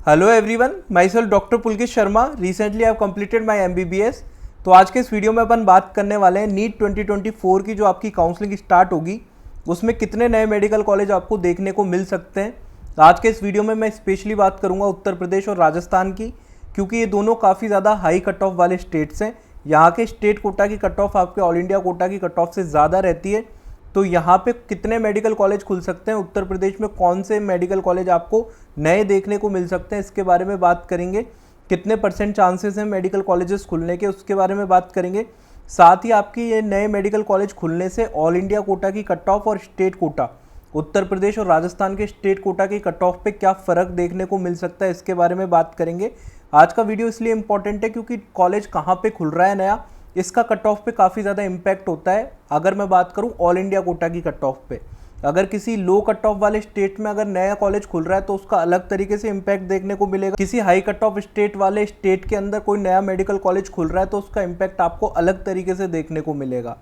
Hello everyone, my self doctor Pulkit Sharma. Recently I have completed my MBBS. तो आज के इस वीडियो में अपन बात करने वाले हैं नीट 2024 की जो आपकी काउंसलिंग स्टार्ट होगी उसमें कितने नए मेडिकल कॉलेज आपको देखने को मिल सकते हैं। आज के इस वीडियो में मैं स्पेशली बात करूंगा उत्तर प्रदेश और राजस्थान की, क्योंकि ये दोनों काफ़ी ज़्यादा हाई कट ऑफ वाले स्टेट्स हैं। यहाँ के स्टेट कोटा की कट ऑफ आपके ऑल इंडिया कोटा की कट ऑफ से ज़्यादा रहती है। तो यहाँ पे कितने मेडिकल कॉलेज खुल सकते हैं, उत्तर प्रदेश में कौन से मेडिकल कॉलेज आपको नए देखने को मिल सकते हैं, इसके बारे में बात करेंगे। कितने % चांसेस हैं मेडिकल कॉलेजेस खुलने के, उसके बारे में बात करेंगे। साथ ही आपकी ये नए मेडिकल कॉलेज खुलने से ऑल इंडिया कोटा की कट ऑफ और स्टेट कोटा, उत्तर प्रदेश और राजस्थान के स्टेट कोटा की कट ऑफ पे क्या फ़र्क देखने को मिल सकता है, इसके बारे में बात करेंगे। आज का वीडियो इसलिए इंपॉर्टेंट है क्योंकि कॉलेज कहाँ पे खुल रहा है नया, इसका कट ऑफ पे काफ़ी ज़्यादा इम्पैक्ट होता है। अगर मैं बात करूँ ऑल इंडिया कोटा की कट ऑफ पे, अगर किसी लो कट ऑफ वाले स्टेट में अगर नया कॉलेज खुल रहा है तो उसका अलग तरीके से इम्पैक्ट देखने को मिलेगा। किसी हाई कट ऑफ स्टेट वाले स्टेट के अंदर कोई नया मेडिकल कॉलेज खुल रहा है तो उसका इम्पैक्ट आपको अलग तरीके से देखने को मिलेगा।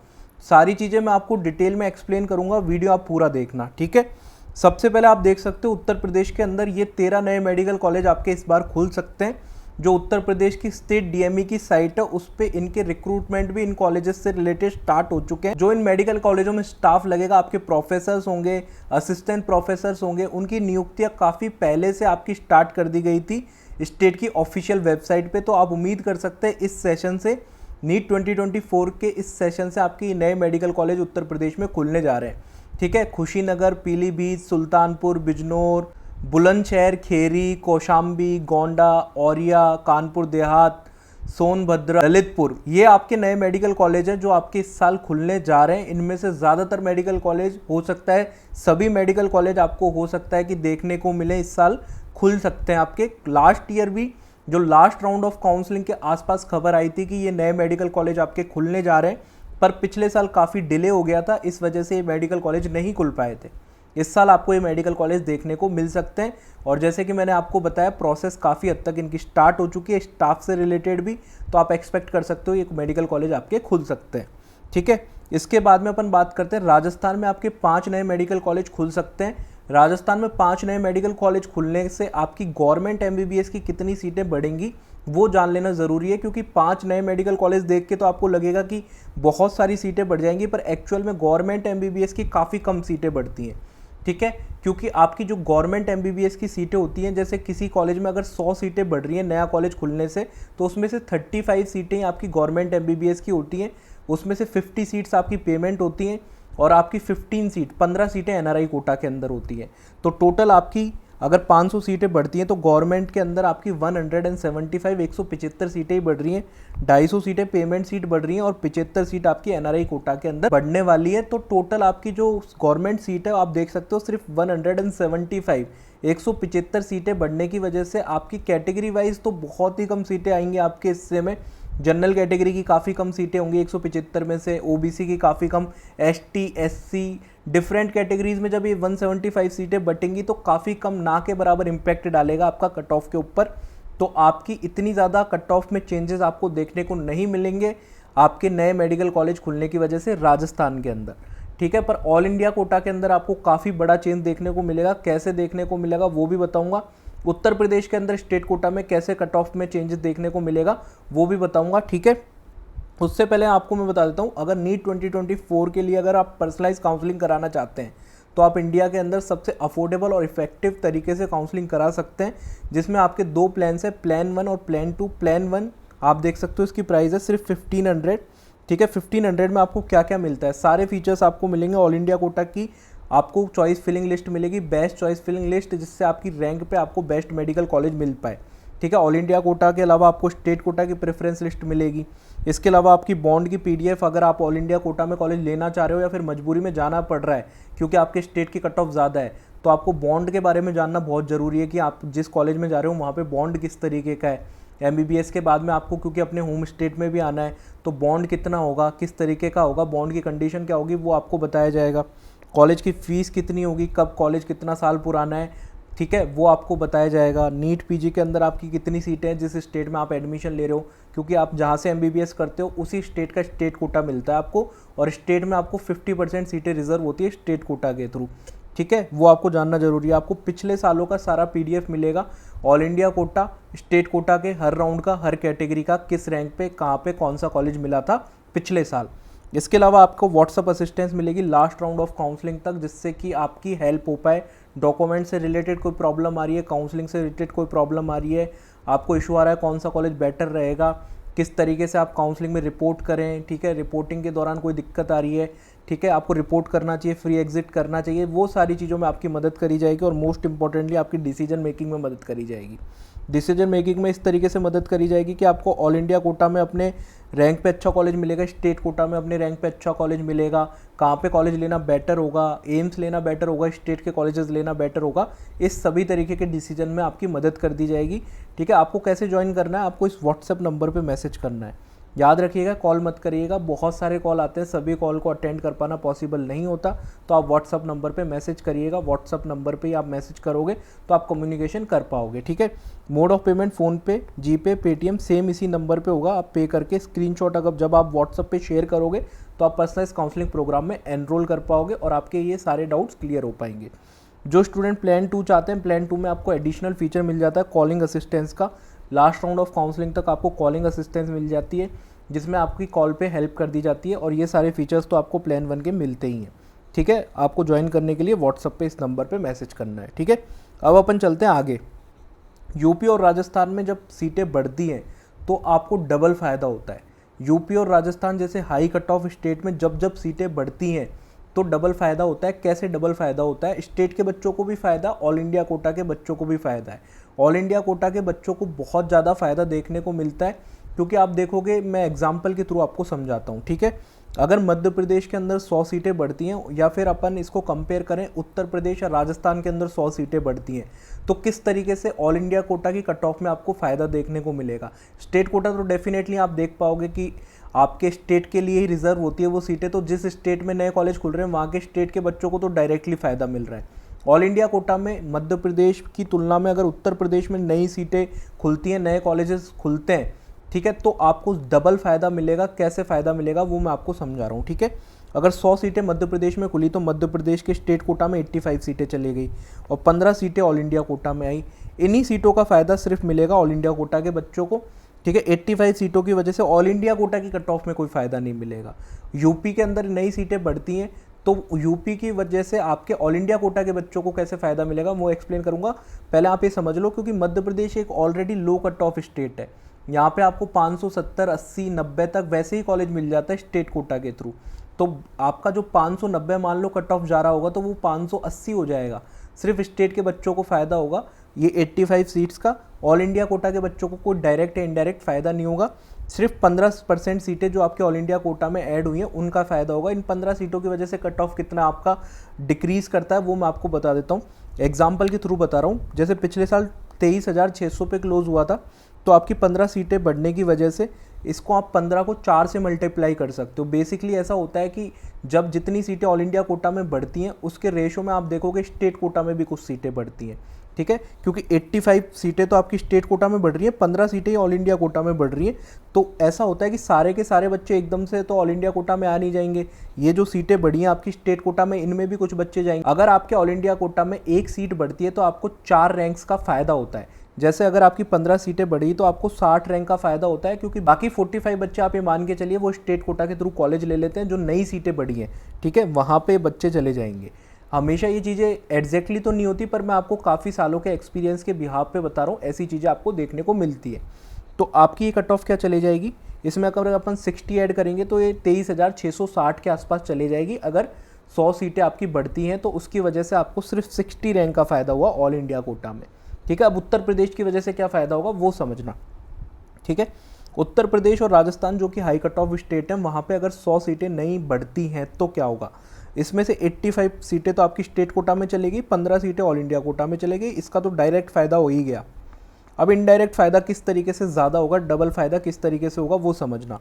सारी चीज़ें मैं आपको डिटेल में एक्सप्लेन करूँगा, वीडियो आप पूरा देखना, ठीक है। सबसे पहले आप देख सकते हो उत्तर प्रदेश के अंदर ये 13 नए मेडिकल कॉलेज आपके इस बार खुल सकते हैं। जो उत्तर प्रदेश की स्टेट डीएमई की साइट है उस पे इनके रिक्रूटमेंट भी इन कॉलेजेस से रिलेटेड स्टार्ट हो चुके हैं। जो इन मेडिकल कॉलेजों में स्टाफ लगेगा, आपके प्रोफेसर्स होंगे, असिस्टेंट प्रोफेसर्स होंगे, उनकी नियुक्तियां काफ़ी पहले से आपकी स्टार्ट कर दी गई थी स्टेट की ऑफिशियल वेबसाइट पे। तो आप उम्मीद कर सकते हैं इस सेशन से, नीट 2024 के इस सेशन से आपकी नए मेडिकल कॉलेज उत्तर प्रदेश में खुलने जा रहे हैं, ठीक है। खुशीनगर, पीलीभीत, सुल्तानपुर, बिजनौर, बुलंदशहर, खेरी, कौशाम्बी, गोंडा, औरिया, कानपुर देहात, सोनभद्र, ललितपुर, ये आपके नए मेडिकल कॉलेज हैं जो आपके इस साल खुलने जा रहे हैं। इनमें से ज़्यादातर मेडिकल कॉलेज हो सकता है, सभी मेडिकल कॉलेज आपको हो सकता है कि देखने को मिले इस साल खुल सकते हैं आपके। लास्ट ईयर भी जो लास्ट राउंड ऑफ काउंसलिंग के आसपास खबर आई थी कि ये नए मेडिकल कॉलेज आपके खुलने जा रहे हैं, पर पिछले साल काफ़ी डिले हो गया था, इस वजह से ये मेडिकल कॉलेज नहीं खुल पाए थे। इस साल आपको ये मेडिकल कॉलेज देखने को मिल सकते हैं। और जैसे कि मैंने आपको बताया, प्रोसेस काफ़ी हद तक इनकी स्टार्ट हो चुकी है, स्टाफ से रिलेटेड भी, तो आप एक्सपेक्ट कर सकते हो ये मेडिकल कॉलेज आपके खुल सकते हैं, ठीक है। इसके बाद में अपन बात करते हैं राजस्थान में आपके 5 नए मेडिकल कॉलेज खुल सकते हैं। राजस्थान में 5 नए मेडिकल कॉलेज खुलने से आपकी गवर्नमेंट एमबीबीएस की कितनी सीटें बढ़ेंगी वो जान लेना ज़रूरी है, क्योंकि 5 नए मेडिकल कॉलेज देख के तो आपको लगेगा कि बहुत सारी सीटें बढ़ जाएंगी, पर एक्चुअल में गवर्नमेंट एमबीबीएस की काफ़ी कम सीटें बढ़ती हैं, ठीक है। क्योंकि आपकी जो गवर्नमेंट एमबीबीएस की सीटें होती हैं, जैसे किसी कॉलेज में अगर 100 सीटें बढ़ रही हैं नया कॉलेज खुलने से, तो उसमें से 35 सीटें आपकी गवर्नमेंट एमबीबीएस की होती हैं, उसमें से 50 सीट्स आपकी पेमेंट होती हैं और आपकी 15 सीटें एनआरआई कोटा के अंदर होती हैं। तो टोटल आपकी अगर 500 सीटें बढ़ती हैं तो गवर्नमेंट के अंदर आपकी 175 सीटें ही बढ़ रही हैं, 250 सीटें पेमेंट सीट बढ़ रही हैं और 75 सीट आपकी एनआरआई कोटा के अंदर बढ़ने वाली है। तो टोटल आपकी जो गवर्नमेंट सीट है आप देख सकते हो सिर्फ 175 सीटें बढ़ने की वजह से आपकी कैटेगरी वाइज तो बहुत ही कम सीटें आएंगी आपके हिस्से में। जनरल कैटेगरी की काफ़ी कम सीटें होंगी 175 में से, ओबीसी की काफ़ी कम, एसटी, एससी, डिफरेंट कैटेगरीज में जब ये 175 सीटें बटेंगी तो काफ़ी कम, ना के बराबर इम्पैक्ट डालेगा आपका कट ऑफ के ऊपर। तो आपकी इतनी ज़्यादा कट ऑफ में चेंजेस आपको देखने को नहीं मिलेंगे आपके नए मेडिकल कॉलेज खुलने की वजह से राजस्थान के अंदर, ठीक है। पर ऑल इंडिया कोटा के अंदर आपको काफ़ी बड़ा चेंज देखने को मिलेगा। कैसे देखने को मिलेगा वो भी बताऊंगा। उत्तर प्रदेश के अंदर स्टेट कोटा में कैसे कट ऑफ में चेंजेस देखने को मिलेगा वो भी बताऊंगा, ठीक है। उससे पहले आपको मैं बता देता हूँ, अगर नीट 2024 के लिए अगर आप पर्सनलाइज काउंसलिंग कराना चाहते हैं तो आप इंडिया के अंदर सबसे अफोर्डेबल और इफेक्टिव तरीके से काउंसलिंग करा सकते हैं, जिसमें आपके 2 प्लान्स हैं, प्लान 1 और प्लान 2। प्लान 1 आप देख सकते हो इसकी प्राइस है सिर्फ 1500, ठीक है। 1500 में आपको क्या क्या मिलता है, सारे फीचर्स आपको मिलेंगे। ऑल इंडिया कोटा की आपको चॉइस फिलिंग लिस्ट मिलेगी, बेस्ट चॉइस फिलिंग लिस्ट, जिससे आपकी रैंक पे आपको बेस्ट मेडिकल कॉलेज मिल पाए, ठीक है। ऑल इंडिया कोटा के अलावा आपको स्टेट कोटा की प्रेफरेंस लिस्ट मिलेगी। इसके अलावा आपकी बॉन्ड की पीडीएफ, अगर आप ऑल इंडिया कोटा में कॉलेज लेना चाह रहे हो या फिर मजबूरी में जाना पड़ रहा है क्योंकि आपके स्टेट की कट ऑफ ज़्यादा है, तो आपको बॉन्ड के बारे में जानना बहुत ज़रूरी है कि आप जिस कॉलेज में जा रहे हो वहाँ पर बॉन्ड किस तरीके का है। एमबीबीएस के बाद में आपको क्योंकि अपने होम स्टेट में भी आना है तो बॉन्ड कितना होगा, किस तरीके का होगा, बॉन्ड की कंडीशन क्या होगी वो आपको बताया जाएगा। कॉलेज की फ़ीस कितनी होगी, कब कॉलेज कितना साल पुराना है, ठीक है, वो आपको बताया जाएगा। नीट पीजी के अंदर आपकी कितनी सीटें हैं जिस स्टेट में आप एडमिशन ले रहे हो, क्योंकि आप जहाँ से एमबीबीएस करते हो उसी स्टेट का स्टेट कोटा मिलता है आपको, और स्टेट में आपको 50% सीटें रिजर्व होती है स्टेट कोटा के थ्रू, ठीक है, वो आपको जानना जरूरी है। आपको पिछले सालों का सारा पीडीएफ मिलेगा, all India quota, state quota के हर राउंड का, हर कैटेगरी का, किस रैंक पे कहाँ पे कौन सा कॉलेज मिला था पिछले साल। इसके अलावा आपको व्हाट्सअप असिस्टेंस मिलेगी लास्ट राउंड ऑफ काउंसलिंग तक, जिससे कि आपकी हेल्प हो पाए। डॉक्यूमेंट से रिलेटेड कोई प्रॉब्लम आ रही है, काउंसलिंग से रिलेटेड कोई प्रॉब्लम आ रही है, आपको इशू आ रहा है कौन सा कॉलेज बेटर रहेगा, किस तरीके से आप काउंसलिंग में रिपोर्ट करें, ठीक है, रिपोर्टिंग के दौरान कोई दिक्कत आ रही है, ठीक है, आपको रिपोर्ट करना चाहिए, फ्री एग्जिट करना चाहिए, वो सारी चीज़ों में आपकी मदद करी जाएगी। और मोस्ट इंपॉर्टेंटली आपकी डिसीजन मेकिंग में मदद करी जाएगी। डिसीजन मेकिंग में इस तरीके से मदद करी जाएगी कि आपको ऑल इंडिया कोटा में अपने रैंक पे अच्छा कॉलेज मिलेगा, स्टेट कोटा में अपने रैंक पे अच्छा कॉलेज मिलेगा, कहाँ पे कॉलेज लेना बेटर होगा, एम्स लेना बेटर होगा, स्टेट के कॉलेजेस लेना बेटर होगा, इस सभी तरीके के डिसीजन में आपकी मदद कर दी जाएगी। ठीक है, आपको कैसे ज्वाइन करना है, आपको इस व्हाट्सएप नंबर पर मैसेज करना है। याद रखिएगा, कॉल मत करिएगा, बहुत सारे कॉल आते हैं, सभी कॉल को अटेंड कर पाना पॉसिबल नहीं होता। तो आप व्हाट्सअप नंबर पे मैसेज करिएगा, व्हाट्सअप नंबर पे ही आप मैसेज करोगे तो आप कम्युनिकेशन कर पाओगे। ठीक है, मोड ऑफ पेमेंट फ़ोन पे, जीपे, पेटीएम सेम इसी नंबर पे होगा। आप पे करके स्क्रीनशॉट अगर जब आप व्हाट्सअप पे शेयर करोगे तो आप पर्सनलाइज काउंसलिंग प्रोग्राम में एनरोल कर पाओगे और आपके ये सारे डाउट्स क्लियर हो पाएंगे। जो स्टूडेंट प्लान 2 चाहते हैं, प्लान 2 में आपको एडिशनल फीचर मिल जाता है कॉलिंग असिस्टेंस का। लास्ट राउंड ऑफ काउंसलिंग तक आपको कॉलिंग असिस्टेंस मिल जाती है, जिसमें आपकी कॉल पे हेल्प कर दी जाती है। और ये सारे फीचर्स तो आपको प्लान 1 के मिलते ही हैं। ठीक है, आपको ज्वाइन करने के लिए व्हाट्सअप पे इस नंबर पे मैसेज करना है। ठीक है, अब अपन चलते हैं आगे। यूपी और राजस्थान में जब सीटें बढ़ती हैं तो आपको डबल फ़ायदा होता है। यूपी और राजस्थान जैसे हाई कट ऑफ स्टेट में जब जब सीटें बढ़ती हैं तो डबल फ़ायदा होता है। कैसे डबल फ़ायदा होता है? स्टेट के बच्चों को भी फ़ायदा, ऑल इंडिया कोटा के बच्चों को भी फ़ायदा है। ऑल इंडिया कोटा के बच्चों को बहुत ज़्यादा फ़ायदा देखने को मिलता है, क्योंकि आप देखोगे, मैं एग्जाम्पल के थ्रू आपको समझाता हूँ। ठीक है, अगर मध्य प्रदेश के अंदर 100 सीटें बढ़ती हैं, या फिर अपन इसको कंपेयर करें उत्तर प्रदेश या राजस्थान के अंदर 100 सीटें बढ़ती हैं, तो किस तरीके से ऑल इंडिया कोटा की कट ऑफ में आपको फ़ायदा देखने को मिलेगा। स्टेट कोटा तो डेफिनेटली आप देख पाओगे कि आपके स्टेट के लिए ही रिजर्व होती है वो सीटें, तो जिस स्टेट में नए कॉलेज खुल रहे हैं वहाँ के स्टेट के बच्चों को तो डायरेक्टली फ़ायदा मिल रहा है। ऑल इंडिया कोटा में मध्य प्रदेश की तुलना में अगर उत्तर प्रदेश में नई सीटें खुलती हैं, नए कॉलेजेस खुलते हैं, ठीक है, तो आपको डबल फ़ायदा मिलेगा। कैसे फ़ायदा मिलेगा वो मैं आपको समझा रहा हूँ। ठीक है, अगर 100 सीटें मध्य प्रदेश में खुली तो मध्य प्रदेश के स्टेट कोटा में 85 सीटें चली गई और 15 सीटें ऑल इंडिया कोटा में आई। इन्हीं सीटों का फ़ायदा सिर्फ मिलेगा ऑल इंडिया कोटा के बच्चों को। ठीक है, 85 सीटों की वजह से ऑल इंडिया कोटा की कट ऑफ में कोई फ़ायदा नहीं मिलेगा। यूपी के अंदर नई सीटें बढ़ती हैं तो यूपी की वजह से आपके ऑल इंडिया कोटा के बच्चों को कैसे फ़ायदा मिलेगा वो एक्सप्लेन करूँगा। पहले आप ये समझ लो, क्योंकि मध्य प्रदेश एक ऑलरेडी लो कट ऑफ स्टेट है। यहाँ पे आपको 570, 80, 90 तक वैसे ही कॉलेज मिल जाता है स्टेट कोटा के थ्रू। तो आपका जो 590 मान लो कट ऑफ जा रहा होगा तो वो 580 हो जाएगा। सिर्फ स्टेट के बच्चों को फ़ायदा होगा। ये 85 सीट्स का ऑल इंडिया कोटा के बच्चों को कोई डायरेक्ट या इनडायरेक्ट फ़ायदा नहीं होगा। सिर्फ 15% सीटें जो आपके ऑल इंडिया कोटा में ऐड हुई हैं उनका फ़ायदा होगा। इन 15 सीटों की वजह से कट ऑफ कितना आपका डिक्रीज़ करता है वो मैं आपको बता देता हूँ। एग्जाम्पल के थ्रू बता रहा हूँ। जैसे पिछले साल 23,600 पे क्लोज हुआ था, तो आपकी 15 सीटें बढ़ने की वजह से इसको आप 15 को 4 से मल्टीप्लाई कर सकते हो। बेसिकली ऐसा होता है कि जब जितनी सीटें ऑल इंडिया कोटा में बढ़ती हैं उसके रेशो में आप देखोगे स्टेट कोटा में भी कुछ सीटें बढ़ती हैं। ठीक है, क्योंकि 85 सीटें तो आपकी स्टेट कोटा में बढ़ रही हैं, 15 सीटें ऑल इंडिया कोटा में बढ़ रही हैं। तो ऐसा होता है कि सारे के सारे बच्चे एकदम से तो ऑल इंडिया कोटा में आ नहीं जाएंगे। ये जो सीटें बढ़ी हैं आपकी स्टेट कोटा में, इनमें भी कुछ बच्चे जाएंगे। अगर आपके ऑल इंडिया कोटा में एक सीट बढ़ती है तो आपको 4 रैंक्स का फ़ायदा होता है। जैसे अगर आपकी 15 सीटें बढ़ी तो आपको 60 रैंक का फ़ायदा होता है, क्योंकि बाकी 45 बच्चे आप ये मान के चलिए वो स्टेट कोटा के थ्रू कॉलेज ले लेते हैं जो नई सीटें बढ़ी हैं। ठीक है, वहाँ पे बच्चे चले जाएंगे। हमेशा ये चीज़ें एग्जैक्टली तो नहीं होती, पर मैं आपको काफ़ी सालों के एक्सपीरियंस के बिहाफ पे बता रहा हूँ, ऐसी चीज़ें आपको देखने को मिलती है। तो आपकी ये कट ऑफ क्या चले जाएगी, इसमें अगर अपन 60 ऐड करेंगे तो ये 23,660 के आसपास चले जाएगी। अगर 100 सीटें आपकी बढ़ती हैं तो उसकी वजह से आपको सिर्फ 60 रैंक का फ़ायदा हुआ ऑल इंडिया कोटा में। ठीक है, अब उत्तर प्रदेश की वजह से क्या फ़ायदा होगा वो समझना। ठीक है, उत्तर प्रदेश और राजस्थान जो कि हाई कट ऑफ स्टेट हैं, वहाँ पे अगर 100 सीटें नहीं बढ़ती हैं तो क्या होगा, इसमें से 85 सीटें तो आपकी स्टेट कोटा में चलेगी, 15 सीटें ऑल इंडिया कोटा में चलेगी। इसका तो डायरेक्ट फ़ायदा हो ही गया। अब इनडायरेक्ट फ़ायदा किस तरीके से ज़्यादा होगा, डबल फ़ायदा किस तरीके से होगा वो समझना।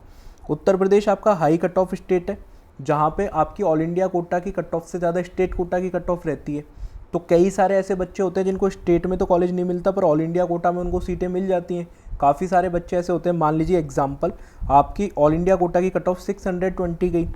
उत्तर प्रदेश आपका हाई कट ऑफ स्टेट है, जहाँ पे आपकी ऑल इंडिया कोटा की कट ऑफ से ज़्यादा स्टेट कोटा की कट ऑफ रहती है। तो कई सारे ऐसे बच्चे होते हैं जिनको स्टेट में तो कॉलेज नहीं मिलता पर ऑल इंडिया कोटा में उनको सीटें मिल जाती हैं। काफ़ी सारे बच्चे ऐसे होते हैं, मान लीजिए एग्जांपल, आपकी ऑल इंडिया कोटा की कट ऑफ 620 गई,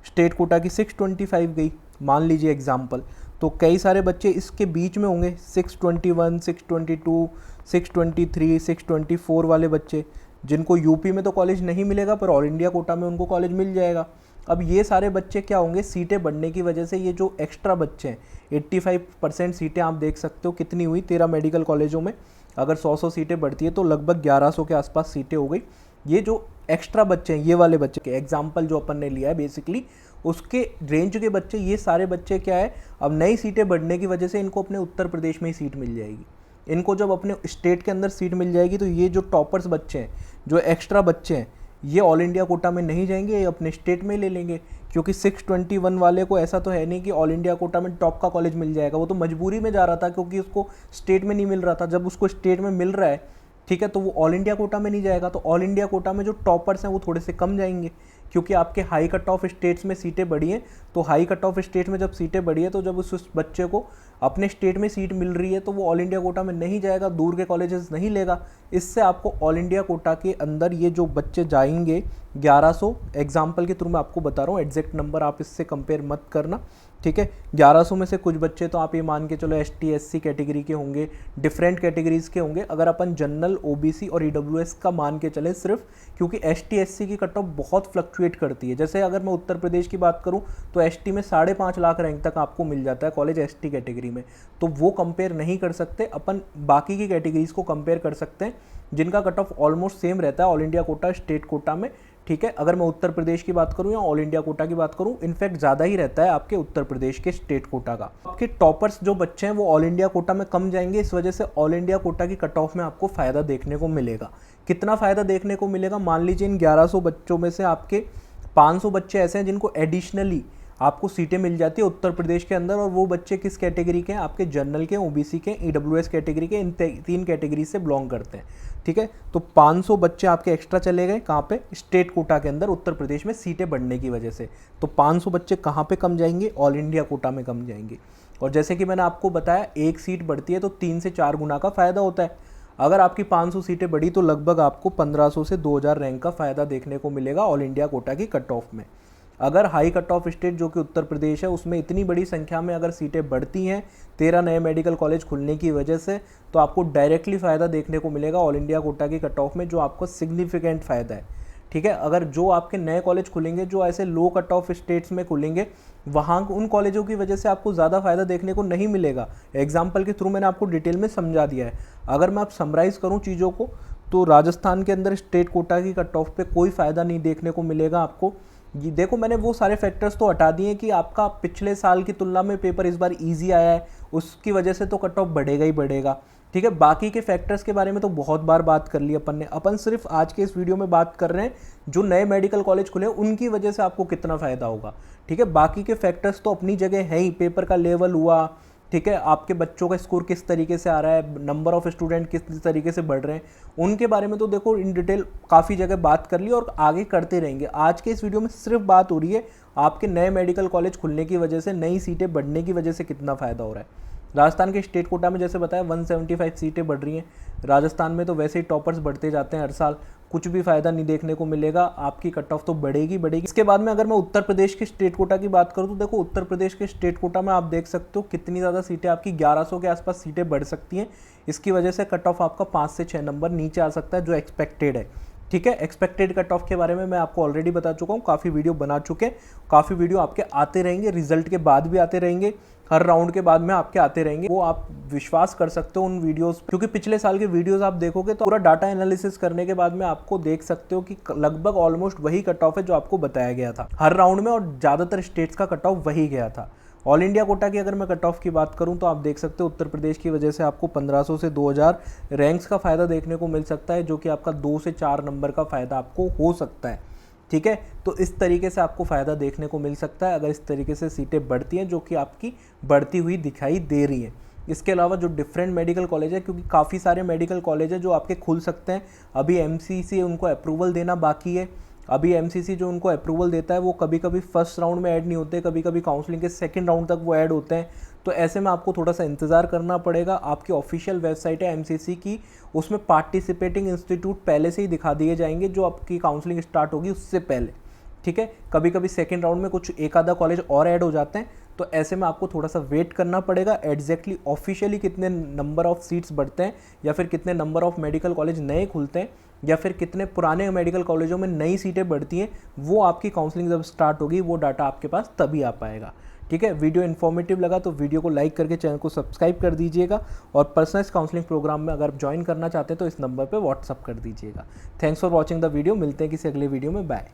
स्टेट कोटा की 625 गई, मान लीजिए एग्जांपल। तो कई सारे बच्चे इसके बीच में होंगे, 621, 622, 623, 624 वाले बच्चे, जिनको यूपी में तो कॉलेज नहीं मिलेगा पर ऑल इंडिया कोटा में उनको कॉलेज मिल जाएगा। अब ये सारे बच्चे क्या होंगे, सीटें बढ़ने की वजह से ये जो एक्स्ट्रा बच्चे हैं, 85% सीटें आप देख सकते हो कितनी हुई 13 मेडिकल कॉलेजों में। अगर 100 सीटें बढ़ती है तो लगभग 1100 के आसपास सीटें हो गई। ये जो एक्स्ट्रा बच्चे हैं, ये वाले बच्चे के एग्जाम्पल जो अपन ने लिया है बेसिकली, उसके रेंज के बच्चे, ये सारे बच्चे क्या है, अब नई सीटें बढ़ने की वजह से इनको अपने उत्तर प्रदेश में ही सीट मिल जाएगी। इनको जब अपने स्टेट के अंदर सीट मिल जाएगी तो ये जो टॉपर्स बच्चे हैं, जो एक्स्ट्रा बच्चे हैं, ये ऑल इंडिया कोटा में नहीं जाएंगे, ये अपने स्टेट में ले लेंगे। क्योंकि 621 वाले को ऐसा तो है नहीं कि ऑल इंडिया कोटा में टॉप का कॉलेज मिल जाएगा, वो तो मजबूरी में जा रहा था क्योंकि उसको स्टेट में नहीं मिल रहा था। जब उसको स्टेट में मिल रहा है, ठीक है, तो वो ऑल इंडिया कोटा में नहीं जाएगा। तो ऑल इंडिया कोटा में जो टॉपर्स हैं वो थोड़े से कम जाएंगे, क्योंकि आपके हाई कट ऑफ स्टेट्स में सीटें बढ़ी हैं। तो हाई कट ऑफ स्टेट में जब सीटें बढ़ी है तो जब उस बच्चे को अपने स्टेट में सीट मिल रही है तो वो ऑल इंडिया कोटा में नहीं जाएगा, दूर के कॉलेजेस नहीं लेगा। इससे आपको ऑल इंडिया कोटा के अंदर ये जो बच्चे जाएंगे 1100, एग्जाम्पल के थ्रू मैं आपको बता रहा हूँ, एग्जैक्ट नंबर आप इससे कंपेयर मत करना, ठीक है। 1100 में से कुछ बच्चे तो आप ये मान के चलो ST SC कैटेगरी के होंगे, डिफरेंट कैटेगरीज के होंगे। अगर अपन जनरल OBC और EWS का मान के चले सिर्फ, क्योंकि ST SC की कट ऑफ बहुत फ्लक्चुएट करती है। जैसे अगर मैं उत्तर प्रदेश की बात करूं तो ST में 5.5 लाख रैंक तक आपको मिल जाता है कॉलेज ST कैटेगरी में, तो वो कंपेयर नहीं कर सकते अपन। बाकी की कैटेगरीज को कंपेयर कर सकते हैं जिनका कट ऑफ ऑलमोस्ट सेम रहता है all India quota state quota में, ठीक है। अगर मैं उत्तर प्रदेश की बात करूं या ऑल इंडिया कोटा की बात करूं, इनफैक्ट ज़्यादा ही रहता है आपके उत्तर प्रदेश के स्टेट कोटा का। आपके टॉपर्स जो बच्चे हैं वो ऑल इंडिया कोटा में कम जाएंगे, इस वजह से ऑल इंडिया कोटा की कट ऑफ में आपको फ़ायदा देखने को मिलेगा। कितना फ़ायदा देखने को मिलेगा, मान लीजिए इन 1100 बच्चों में से आपके 500 बच्चे ऐसे हैं जिनको एडिशनली आपको सीटें मिल जाती है उत्तर प्रदेश के अंदर, और वो बच्चे किस कैटेगरी के हैं, आपके जनरल के, OBC के, EWS कैटेगरी के, इन 3 कैटेगरी से बिलोंग करते हैं, ठीक है। तो 500 बच्चे आपके एक्स्ट्रा चले गए कहाँ पे, स्टेट कोटा के अंदर उत्तर प्रदेश में सीटें बढ़ने की वजह से। तो 500 बच्चे कहाँ पे कम जाएंगे, ऑल इंडिया कोटा में कम जाएंगे। और जैसे कि मैंने आपको बताया, एक सीट बढ़ती है तो 3 से 4 गुना का फ़ायदा होता है। अगर आपकी 500 सीटें बढ़ी तो लगभग आपको 1500 से 2000 रैंक का फ़ायदा देखने को मिलेगा ऑल इंडिया कोटा की कट ऑफ में। अगर हाई कट ऑफ स्टेट जो कि उत्तर प्रदेश है, उसमें इतनी बड़ी संख्या में अगर सीटें बढ़ती हैं 13 नए मेडिकल कॉलेज खुलने की वजह से, तो आपको डायरेक्टली फ़ायदा देखने को मिलेगा ऑल इंडिया कोटा की कट ऑफ में, जो आपको सिग्निफिकेंट फ़ायदा है, ठीक है। अगर जो आपके नए कॉलेज खुलेंगे जो ऐसे लो कट ऑफ स्टेट्स में खुलेंगे, वहाँ उन कॉलेजों की वजह से आपको ज़्यादा फ़ायदा देखने को नहीं मिलेगा। एग्जाम्पल के थ्रू मैंने आपको डिटेल में समझा दिया है। अगर मैं आप समराइज़ करूँ चीज़ों को, तो राजस्थान के अंदर स्टेट कोटा की कट ऑफ पे कोई फ़ायदा नहीं देखने को मिलेगा आपको। ये देखो, मैंने वो सारे फैक्टर्स तो हटा दिए कि आपका पिछले साल की तुलना में पेपर इस बार इजी आया है, उसकी वजह से तो कट ऑफ बढ़ेगा ही बढ़ेगा, ठीक है। बाकी के फैक्टर्स के बारे में तो बहुत बार बात कर ली अपन ने। अपन सिर्फ आज के इस वीडियो में बात कर रहे हैं जो नए मेडिकल कॉलेज खुले उनकी वजह से आपको कितना फ़ायदा होगा, ठीक है। बाकी के फैक्टर्स तो अपनी जगह है ही, पेपर का लेवल हुआ, ठीक है, आपके बच्चों का स्कोर किस तरीके से आ रहा है, नंबर ऑफ स्टूडेंट किस तरीके से बढ़ रहे हैं, उनके बारे में तो देखो इन डिटेल काफ़ी जगह बात कर ली और आगे करते रहेंगे। आज के इस वीडियो में सिर्फ बात हो रही है आपके नए मेडिकल कॉलेज खुलने की वजह से, नई सीटें बढ़ने की वजह से कितना फ़ायदा हो रहा है। राजस्थान के स्टेट कोटा में जैसे बताया 175 सीटें बढ़ रही हैं। राजस्थान में तो वैसे ही टॉपर्स बढ़ते जाते हैं हर साल, कुछ भी फ़ायदा नहीं देखने को मिलेगा, आपकी कट ऑफ तो बढ़ेगी बढ़ेगी। इसके बाद में अगर मैं उत्तर प्रदेश के स्टेट कोटा की बात करूँ तो देखो, उत्तर प्रदेश के स्टेट कोटा में आप देख सकते हो कितनी ज़्यादा सीटें, आपकी 1100 के आसपास सीटें बढ़ सकती हैं। इसकी वजह से कट ऑफ आपका 5 से 6 नंबर नीचे आ सकता है, जो एक्सपेक्टेड है, ठीक है। एक्सपेक्टेड कट ऑफ के बारे में मैं आपको ऑलरेडी बता चुका हूँ, काफ़ी वीडियो बना चुके हैं, काफ़ी वीडियो आपके आते रहेंगे, रिजल्ट के बाद भी आते रहेंगे, हर राउंड के बाद में आपके आते रहेंगे। वो आप विश्वास कर सकते हो उन वीडियोस, क्योंकि पिछले साल के वीडियोस आप देखोगे तो पूरा डाटा एनालिसिस करने के बाद में आपको देख सकते हो कि लगभग ऑलमोस्ट वही कट ऑफ है जो आपको बताया गया था हर राउंड में, और ज़्यादातर स्टेट्स का कट ऑफ वही गया था। ऑल इंडिया कोटा की अगर मैं कट ऑफ की बात करूं तो आप देख सकते हो उत्तर प्रदेश की वजह से आपको 1500 से 2000 रैंक्स का फ़ायदा देखने को मिल सकता है, जो कि आपका 2 से 4 नंबर का फ़ायदा आपको हो सकता है, ठीक है। तो इस तरीके से आपको फ़ायदा देखने को मिल सकता है अगर इस तरीके से सीटें बढ़ती हैं, जो कि आपकी बढ़ती हुई दिखाई दे रही हैं। इसके अलावा जो डिफरेंट मेडिकल कॉलेज है, क्योंकि काफ़ी सारे मेडिकल कॉलेज है जो आपके खुल सकते हैं, अभी MCC उनको अप्रूवल देना बाकी है। अभी MCC जो उनको अप्रूवल देता है वो कभी कभी फर्स्ट राउंड में ऐड नहीं होते, कभी कभी काउंसलिंग के सेकंड राउंड तक वो ऐड होते हैं। तो ऐसे में आपको थोड़ा सा इंतज़ार करना पड़ेगा। आपकी ऑफिशियल वेबसाइट है MCC की, उसमें पार्टिसिपेटिंग इंस्टीट्यूट पहले से ही दिखा दिए जाएंगे जो आपकी काउंसलिंग स्टार्ट होगी उससे पहले, ठीक है। कभी कभी सेकंड राउंड में कुछ एक आधा कॉलेज और ऐड हो जाते हैं, तो ऐसे में आपको थोड़ा सा वेट करना पड़ेगा एग्जैक्टली ऑफिशियली कितने नंबर ऑफ सीट्स बढ़ते हैं, या फिर कितने नंबर ऑफ मेडिकल कॉलेज नए खुलते हैं, या फिर कितने पुराने मेडिकल कॉलेजों में नई सीटें बढ़ती हैं। वो आपकी काउंसलिंग जब स्टार्ट होगी वो डाटा आपके पास तभी आ पाएगा। ठीक है, वीडियो इन्फॉर्मेटिव लगा तो वीडियो को लाइक करके चैनल को सब्सक्राइब कर दीजिएगा, और पर्सनलाइज काउंसलिंग प्रोग्राम में अगर ज्वाइन करना चाहते हैं तो इस नंबर पर व्हाट्सअप कर दीजिएगा। Thanks for watching the video, मिलते हैं किसी अगले वीडियो में, बाय।